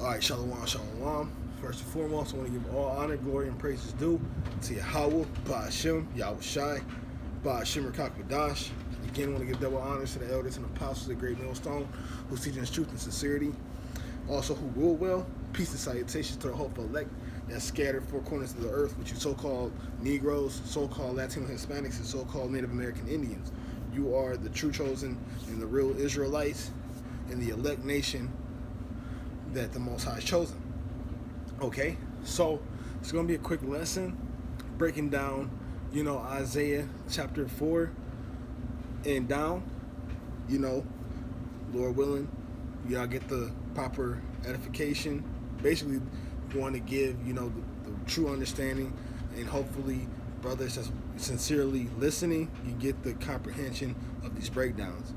All right, shalom, shalom. First and foremost, I want to give all honor, glory, and praises due to Yahweh, Ba'ashem, Yahweh Shai, Ba'ashem Rakakadash. Again, I want to give double honors to the elders and apostles of the Great Millstone who teach us truth and sincerity. Also, who rule well. Peace and salutations to the hopeful elect that's scattered four corners of the earth, which you so-called Negroes, so-called Latino Hispanics, and so-called Native American Indians. You are the true chosen and the real Israelites and the elect nation that the Most High has chosen. Okay, so it's going to be a quick lesson breaking down, Isaiah chapter 4 and down, Lord willing, y'all get the proper edification. Basically, you want to give, the true understanding, and hopefully, brothers that's sincerely listening, you get the comprehension of these breakdowns.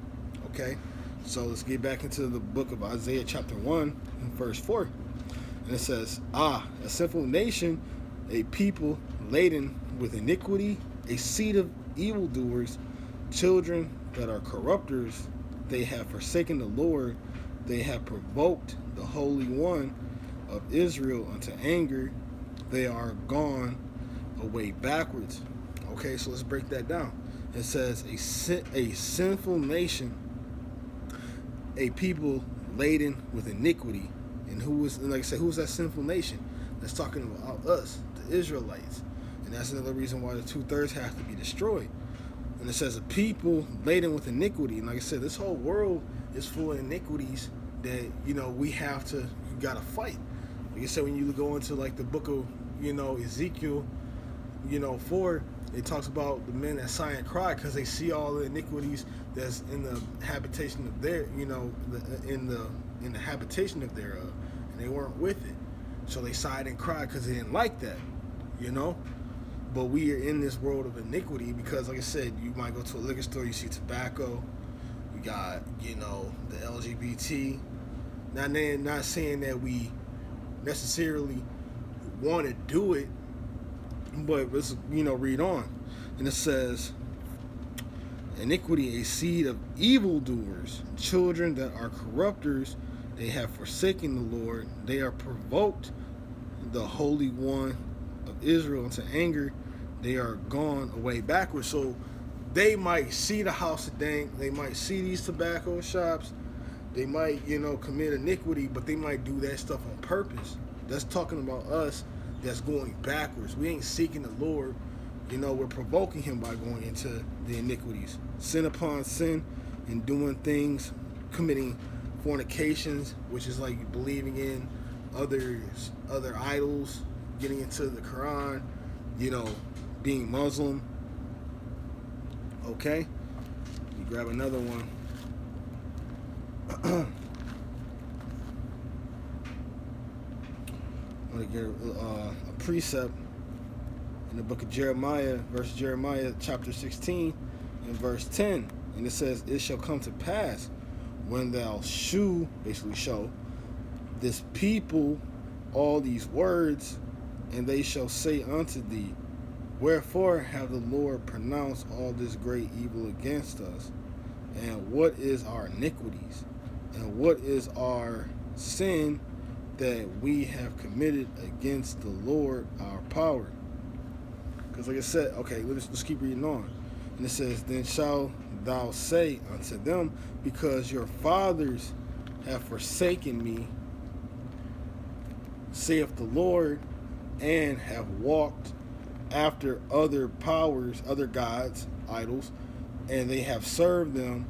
Okay, so let's get back into the book of Isaiah chapter 1 and verse 4. And it says, a sinful nation, a people laden with iniquity, a seed of evildoers, children that are corrupters. They have forsaken the Lord. They have provoked the Holy One of Israel unto anger. They are gone away backwards. Okay, so let's break that down. It says, a sinful nation, a people laden with iniquity. And who's that sinful nation? That's talking about us, the Israelites. And that's another reason why the 2/3 have to be destroyed. And it says a people laden with iniquity. And like I said, this whole world is full of iniquities that, you gotta fight. Like I said, when you go into like the book of, Ezekiel, 4, it talks about the men that sigh and cry because they see all the iniquities that's in the habitation of their, in the habitation of thereof, and they weren't with it. So they sighed and cried because they didn't like that, But we are in this world of iniquity because, like I said, you might go to a liquor store, you see tobacco, we got, the LGBT. Not saying that we necessarily want to do it, but let's, read on. And it says, iniquity, a seed of evildoers, children that are corrupters. They have forsaken the Lord. They are provoked the Holy One of Israel into anger. They are gone away backwards. So they might see the house of dank. They might see these tobacco shops. They might, commit iniquity, but they might do that stuff on purpose. That's talking about us that's going backwards. We ain't seeking the Lord. We're provoking him by going into the iniquities. Sin upon sin and doing things, committing fornications, which is like believing in other idols, getting into the Quran, being Muslim. Okay, you grab another one. I'm going to get a precept in the book of Jeremiah, Jeremiah chapter 16 and verse 10. And it says, it shall come to pass when thou show this people all these words, and they shall say unto thee, wherefore have the Lord pronounced all this great evil against us? And what is our iniquities? And what is our sin that we have committed against the Lord our power? Because like I said, okay, let's keep reading on. And it says, then shalt thou say unto them, because your fathers have forsaken me, saith the Lord, and have walked after other powers, other gods, idols, and they have served them,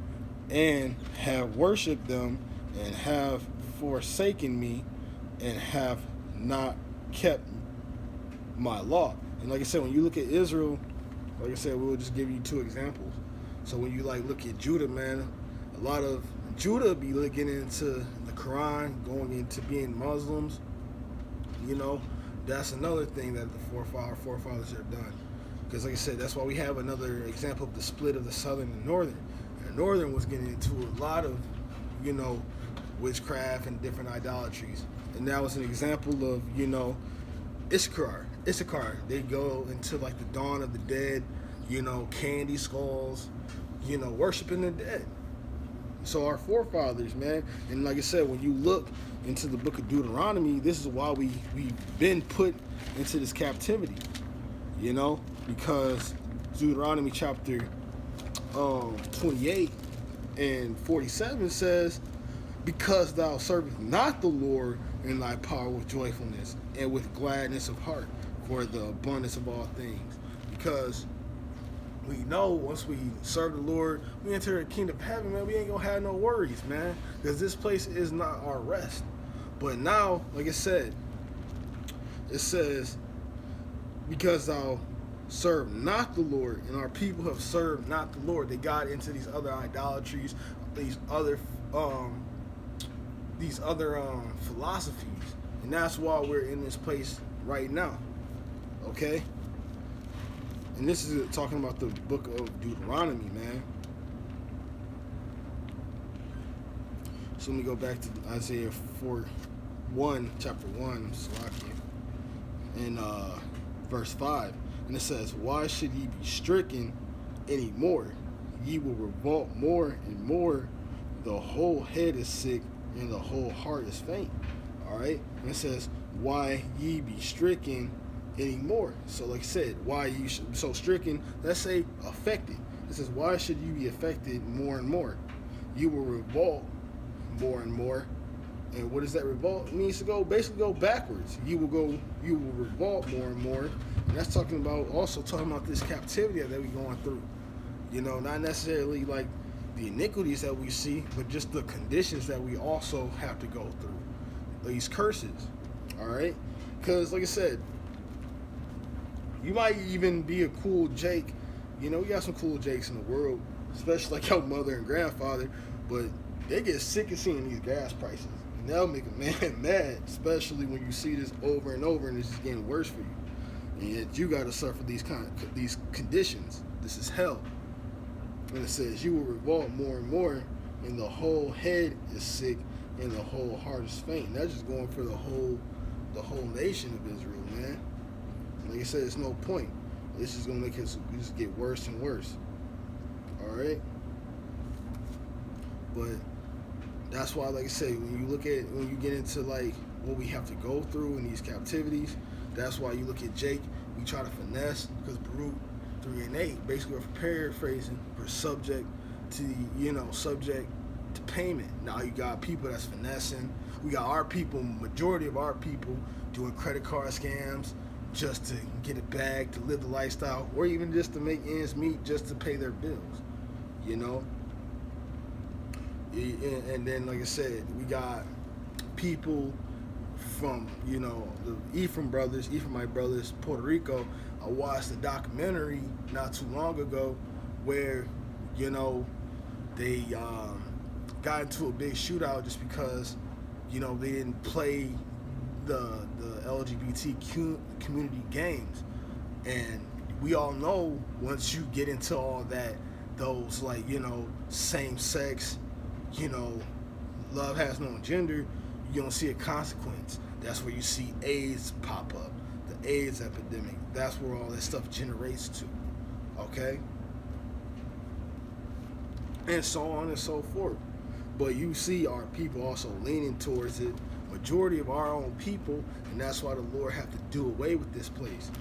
and have worshipped them, and have forsaken me, and have not kept my law. And like I said, when you look at Israel, like I said, we'll just give you two examples. So when you look at Judah, man, a lot of Judah be looking into the Quran, going into being Muslims. That's another thing that the forefathers have done. Because like I said, that's why we have another example of the split of the southern and northern. And the northern was getting into a lot of, witchcraft and different idolatries. And that was an example of, Issachar. They go into the dawn of the dead, candy skulls, worshiping the dead. So our forefathers, man, and like I said, when you look into the book of Deuteronomy, this is why we've been put into this captivity, because Deuteronomy chapter 28 and 47 says, because thou servest not the Lord in thy power with joyfulness and with gladness of heart for the abundance of all things. Because we know once we serve the Lord, we enter the kingdom of heaven, man, we ain't gonna have no worries, man, because this place is not our rest. But now, like I said, it says, because thou serve not the Lord, and our people have served not the Lord. They got into these other idolatries, these other philosophies, and that's why we're in this place right now. Okay, and this is talking about the book of Deuteronomy, man. So let me go back to Isaiah 4:1, chapter 1, in verse 5. And it says, why should ye be stricken any more? Ye will revolt more and more. The whole head is sick, and the whole heart is faint. All right? And it says, why ye be stricken any more? So like I said, why you should be so stricken, let's say affected. It says, why should you be affected more and more? You will revolt more and more. And what does that revolt? It means to basically go backwards. You will revolt more and more. And that's talking about this captivity that we're going through. Not necessarily like the iniquities that we see, but just the conditions that we also have to go through. These curses. All right? Because, like I said, you might even be a cool Jake. We got some cool Jakes in the world, especially like your mother and grandfather, but they get sick of seeing these gas prices. And that'll make a man mad, especially when you see this over and over and it's just getting worse for you. And yet you got to suffer these conditions. This is hell. And it says, you will revolt more and more, and the whole head is sick, and the whole heart is faint. And that's just going for the whole nation of Israel, man. Like I said, it's no point. This is gonna make us just get worse and worse. All right. But that's why, like I say, when you get into like what we have to go through in these captivities, that's why you look at Jake. We try to finesse, because Baruch 3 and 8 basically are paraphrasing, we're subject to payment. Now you got people that's finessing. We got our people, majority of our people, doing credit card scams just to get a bag, to live the lifestyle, or even just to make ends meet, just to pay their bills. And then, like I said, we got people from, the Ephraimite brothers, Puerto Rico. I watched a documentary not too long ago where, they got into a big shootout just because, they didn't play the LGBT community games. And we all know once you get into all that, those like, same sex, love has no gender, you don't see a consequence. That's where you see AIDS pop up, the AIDS epidemic. That's where all that stuff generates to, okay? And so on and so forth. But you see our people also leaning towards it, majority of our own people, and that's why the Lord have to do away with this place.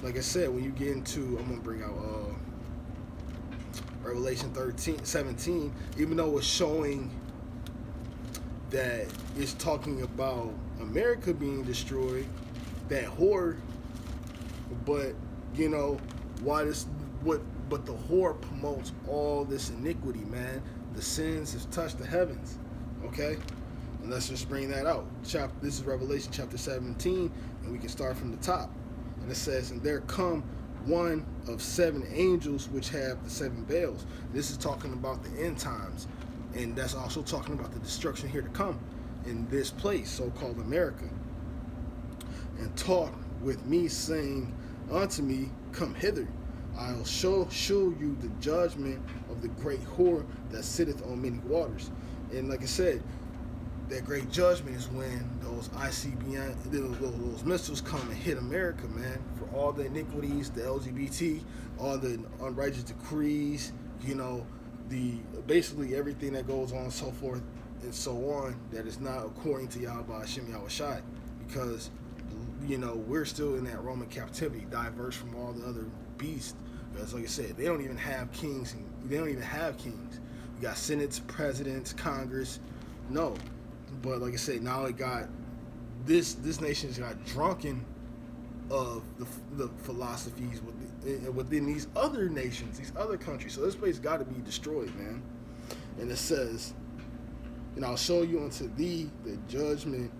Like I said, when you get into, I'm going to bring out Revelation 17, even though it's showing that it's talking about America being destroyed, that whore, but but the whore promotes all this iniquity, man. The sins have touched the heavens, okay? And let's just bring that out. This is Revelation chapter 17, and we can start from the top. And it says, and there come one of 7 angels which have the 7 bales. This is talking about the end times, and that's also talking about the destruction here to come in this place, so-called America. And taught with me, saying unto me, come hither, I'll show you the judgment of the great whore that sitteth on many waters. And like I said, that great judgment is when those ICBM, those missiles come and hit America, man, for all the iniquities, the LGBT, all the unrighteous decrees, the basically everything that goes on, so forth and so on, that is not according to Yahweh Hashem Yahweh Shai, because we're still in that Roman captivity, diverse from all the other beasts. Because like I said, they don't even have kings. They don't even have kings. You got senates, presidents, Congress. No, but like I said, now it got this nation's got drunken of the philosophies within these other nations, these other countries. So this place got to be destroyed, man. And it says, and I'll show you unto thee the judgment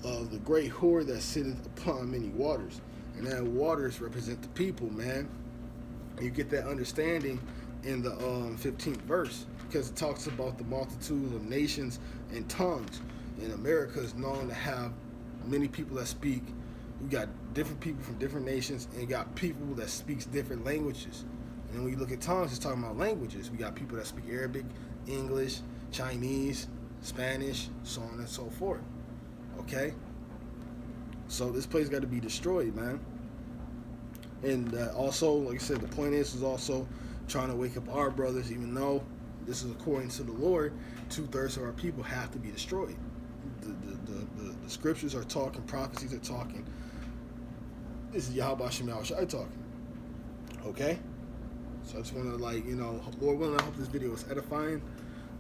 of the great whore that sitteth upon many waters. And that waters represent the people, man. And you get that understanding in the 15th verse, because it talks about the multitude of nations and tongues. And America is known to have many people that speak. We got different people from different nations, and got people that speaks different languages. And then when you look at tongues, it's talking about languages. We got people that speak Arabic, English, Chinese, Spanish, so on and so forth. Okay? So this place got to be destroyed, man. And also, like I said, the point is also trying to wake up our brothers, even though this is according to the Lord, 2/3 of our people have to be destroyed. The scriptures are talking, prophecies are talking. This is Yahweh Shem Yahweh Shai talking. Okay? So I just want to, Lord willing, I hope this video is edifying.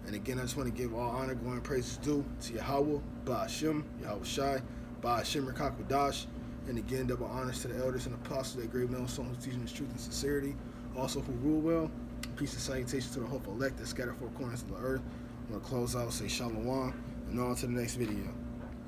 And again, I just want to give all honor, glory, and praises due to Yahweh, Ba'ashem, Yahweh Shai, Ba'ashem, Rakakwadash. And again, double honors to the elders and apostles, that great millstone who's teaching the truth and sincerity. Also who rule well. Peace and salutations to the hopeful elect that scattered four corners of the earth. I'm going to close out, say shalom, and on to the next video.